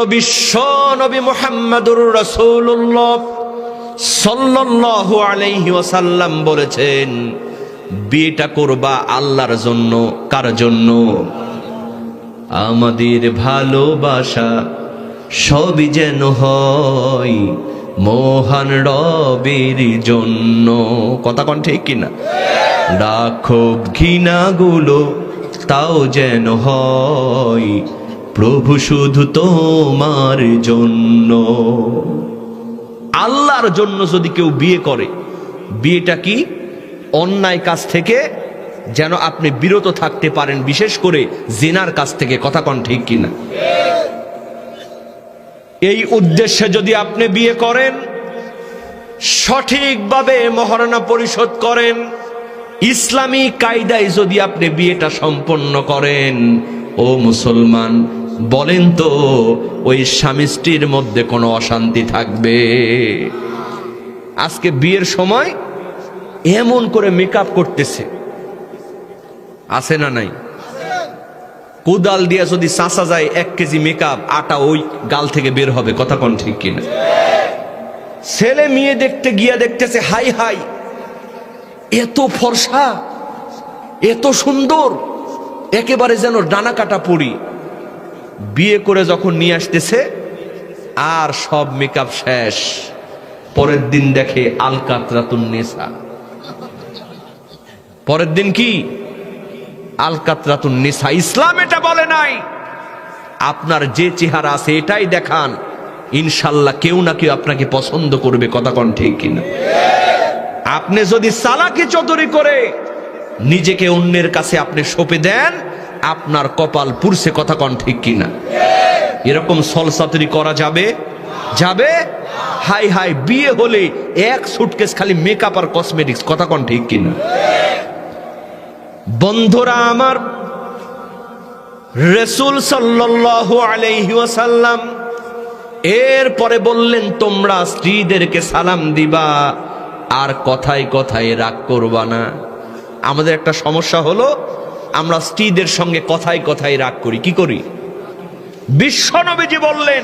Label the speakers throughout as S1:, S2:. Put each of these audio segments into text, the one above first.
S1: বিশ্ব নবী মুহাম্মদুর রাসূলুল্লাহ সাল্লাল্লাহু আলাইহি ওয়াসাল্লাম বলেছেন, বিয়েটা করবা আল্লাহর জন্য। কার জন্য? আমাদের ভালোবাসা সবই যেন হয় মহান রবের জন্য। কথা কোন ঠিক কিনা? রাখব ঘৃণাগুলো তাও যেন হয় প্রভু শুধু তোমার জন্য। আল্লাহর জন্য যদি কেউ বিয়ে করে, বিয়েটা কি অন্যায় কাজ থেকে যেন আপনি বিরত থাকতে পারেন, বিশেষ করে জিনার কাজ থেকে। কথা কোন ঠিক কিনা? এই উদ্দেশ্যে যদি আপনি বিয়ে করেন, সঠিকভাবে মহারণা পরিশোধ করেন, ইসলামী কায়দায় যদি আপনি বিয়েটা সম্পন্ন করেন, ও মুসলমান বলেন তো ওই স্বামী স্ত্রীর মধ্যে কোনো অশান্তি থাকবে? আজকে বিয়ের সময় এমন করে মেকআপ করতেছে, আছে না নাই? কোদাল দিয়া যদি চাষা যায় 1 কেজি মেকআপ, আটা ওই গাল থেকে বের হবে। কথা কোন ঠিক কিনা? ছেলে মেয়ে দেখতে গিয়া দেখতেছে, হাই হাই এত ফর্সা, এত সুন্দর, একেবারে যেন ডানা কাটা পড়ি। বিয়ে করে যখন নিয়ে আসতেছে, আর সব মেকআপ শেষ। পরের দিন দেখে আলকাতরাতুন নিসা। পরের দিন কি? আলকাতরাতুন নিসা। ইসলাম এটা বলে নাই। আপনার যে চেহারা আছে এটাই দেখান, ইনশাল্লাহ কেউ না কেউ আপনাকে পছন্দ করবে। কথা কোন ঠিক কিনা? আপনি যদি চালাকি চতুরি করে নিজেকে অন্যের কাছে আপনি সঁপে দেন, আপনার কপাল পুরছে। কথা কোন ঠিক কিনা? এরকম ছলচাতুরি করা যাবে? যাবে? হাই হাই বিয়ে হলে 1 সুটকেস খালি মেকআপ আর কসমেটিক্স। কথা কোন ঠিক কিনা? বন্ধুরা আমার, রাসূল সাল্লাল্লাহু আলাইহি ওয়াসাল্লাম এরপরে বললেন, তোমরা স্ত্রীদেরকে সালাম দিবা আর কথায় কথায় রাগ করবা না। আমাদের একটা সমস্যা হলো, আমরা স্ত্রীদের সঙ্গে কথায় কথায় রাগ করি। কি করি? বিশ্ব নবীজি বললেন,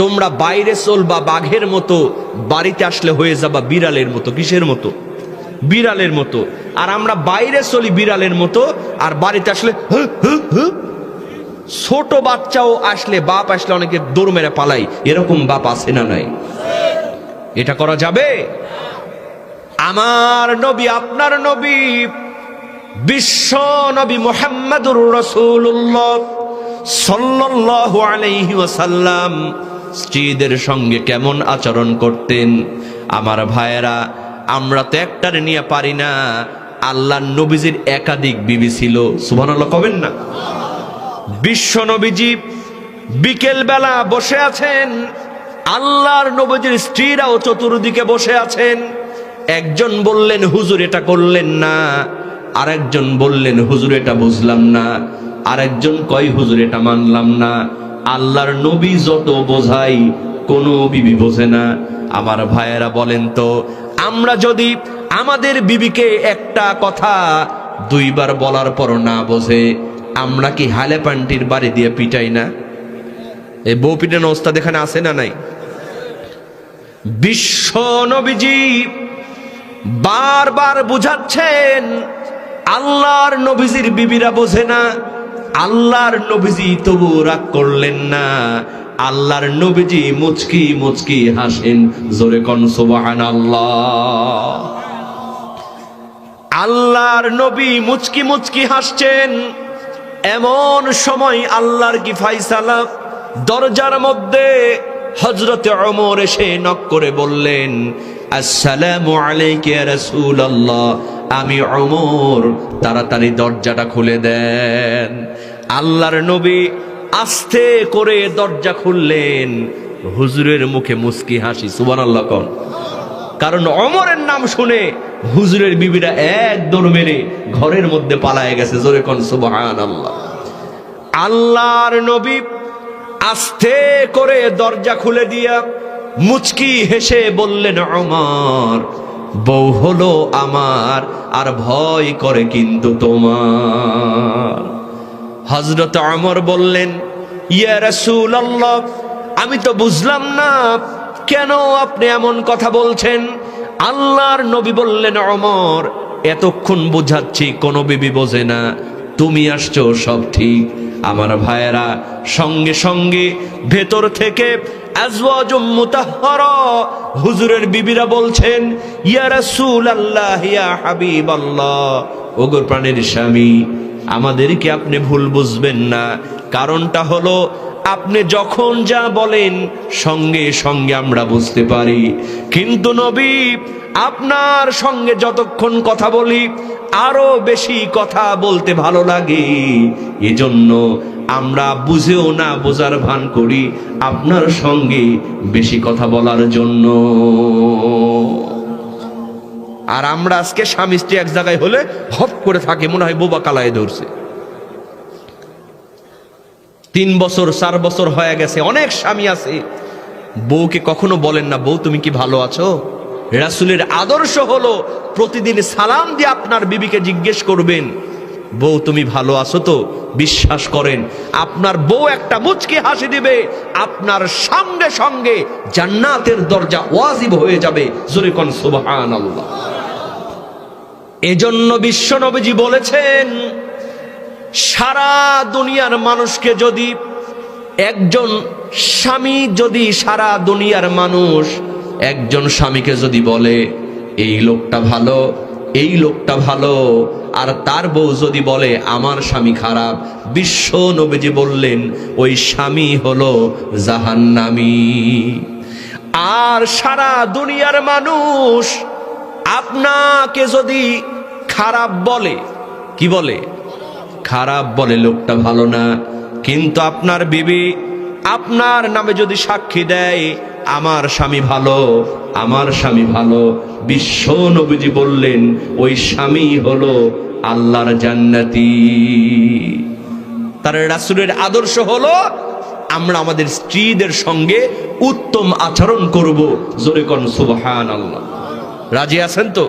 S1: তোমরা বাইরে চলবা বাঘের মতো, বাড়িতে আসলে হয়ে যাবা বিড়ালের মতো। কিসের মতো? বিড়ালের মতো। আর আমরা বাইরে চলি বিড়ালের মতো, আর বাড়িতে আসলে ছোট বাচ্চাও আসলে, বাপ আসলে অনেকে দৌড় মেরে পালাই। এরকম বাপ আছে না নাই? এটা করা যাবে? আমার নবী, আপনার নবী, বিশ্ব নবী মুহাম্মদুর রাসূলুল্লাহ সাল্লাল্লাহু আলাইহি ওয়াসাল্লাম স্ত্রীদের সঙ্গে কেমন আচরণ করতেন? আমার ভাইয়েরা, আমরা তো একটার নিয়ে পারি না। আল্লাহর নবীজির একাধিক বিবি ছিল। সুবহানাল্লাহ কবেন না? বিশ্ব নবীজি বিকেল বেলা বসে আছেন, আল্লাহর নবীজির স্ত্রীরাও চতুর্দিকে বসে আছেন। একজন বললেন, হুজুর এটা করলেন না। আরেকজন বললেন, হুজুর এটা বুঝলাম না। আরেকজন কয়, হুজুর এটা মানলাম না। আল্লাহর নবী যত বোঝাই কোনো বিবি বোঝে না। আমার ভাইয়েরা বলেন তো, আমরা যদি আমাদের বিবিকে একটা কথা 2 বার বলার পর না বোঝে, আমরা কি হালে পান্টির বাড়ি দিয়ে পিটাই না? এই বউ পিটানো ওস্তাদ এখানে আছে না নাই? বিশ্ব নবীজি বারবার বুঝাচ্ছেন, আল্লাহর নবীজির বিবিরা বোঝে না। আল্লাহর নবীজি তবু রাগ করলেন না। আল্লাহর নবীজি মুচকি মুচকি হাসেন। জোরে কোন সুবহানাল্লাহ। আল্লাহর নবী মুচকি মুচকি হাসছেন। এমন সময় আল্লাহর কি ফায়সালা, দরজার মধ্যে হযরতে ওমর এসে নক করে বললেন, আসসালামু আলাইকা ইয়া রাসূলুল্লাহ। আমি ওমর, তাড়াতাড়ি দরজাটা খুলে দেন। আল্লাহর নবী আস্তে করে দরজা খুললেন। হুজুরের মুখে মুস্কি হাসি। সুবহানাল্লাহ কোন? কারণ ওমরের নাম শুনে হুজুরের বিবিরা এক দৌড় মেরে ঘরের মধ্যে পালায়ে গেছে। জোরে কোন সুবহানাল্লাহ। আল্লাহর নবী আস্তে করে দরজা খুলে দিয়া মুচকি হেসে বললেন, ওমর, বউ হলো আমার, আর ভয় করে কিন্তু তোমার। হযরত ওমর বললেন, ইয়া রাসূলুল্লাহ, আমি তো বুঝলাম না কেন আপনি এমন কথা বলছেন। আল্লাহর নবী বললেন, ওমর, এতক্ষণ বুঝাচ্ছি কোনো বিবি বোঝে না, তুমি আসছো সব ঠিক। আমার ভাইয়েরা, সঙ্গে সঙ্গে ভেতর থেকে আজওয়াজুম মুতাহহারা হুজুরের বিবিরা বলছেন, ইয়া রাসূলুল্লাহ, ইয়া হাবিবাল্লাহ, ওগো প্রাণের স্বামী, আমাদেরকে আপনি ভুল বুঝবেন না। কারণটা হলো, আপনি যখন যা বলেন সঙ্গে সঙ্গে আমরা বুঝতে পারি, কিন্তু নবী, আপনার সঙ্গে যতক্ষণ কথা বলি আরো বেশি কথা বলতে ভালো লাগে, এজন্য আমরা বুঝেও না বোঝার ভান করি আপনার সঙ্গে বেশি কথা বলার জন্য। আর আমরা আজকে স্বামী স্ত্রী এক জায়গায় হলে হপ করে থাকে, মনে হয় বোবা কালায় ধরছে। 3 বছর 4 বছর হয়ে গেছে, অনেক স্বামী আছে বউকে কখনো বলেন না, বউ তুমি কি ভালো আছো? রাসূলের আদর্শ হলো প্রতিদিন সালাম দিয়ে আপনার বিবিকে জিজ্ঞেস করবেন, বউ তুমি ভালো আছো তো? বিশ্বাস করেন, আপনার বউ একটা মুচকি হাসি দিবে, আপনার সঙ্গে সঙ্গে জান্নাতের দরজা ওয়াজিব হয়ে যাবে। জোরে কোন সুবহানাল্লাহ। এজন্য বিশ্ব নবীজি বলেছেন, সারা দুনিয়ার মানুষকে যদি একজন স্বামী, যদি সারা দুনিয়ার মানুষ একজন স্বামীকে যদি বলে এই লোকটা ভালো, এই লোকটা ভালো, আর তার বউ যদি বলে আমার স্বামী খারাপ, বিশ্ব নবীজি বললেন ওই স্বামী হলো জাহান্নামী। আর সারা দুনিয়ার মানুষ আপনাকে যদি খারাপ বলে, কি বলে? খারাপ বলে, লোকটা ভালো না, কিন্তু আপনার বিবি আপনার নামে যদি সাক্ষী দেয় আমার স্বামী ভালো, আমার স্বামী ভালো, বিশ্ব নবীজি বললেন ওই স্বামী হলো আল্লাহর জান্নাতি। তার রাসূলের আদর্শ হলো আমরা আমাদের স্ত্রীদের সঙ্গে উত্তম আচরণ করব। জোরে কোন সুবহানাল্লাহ। রাজি আছেন তো?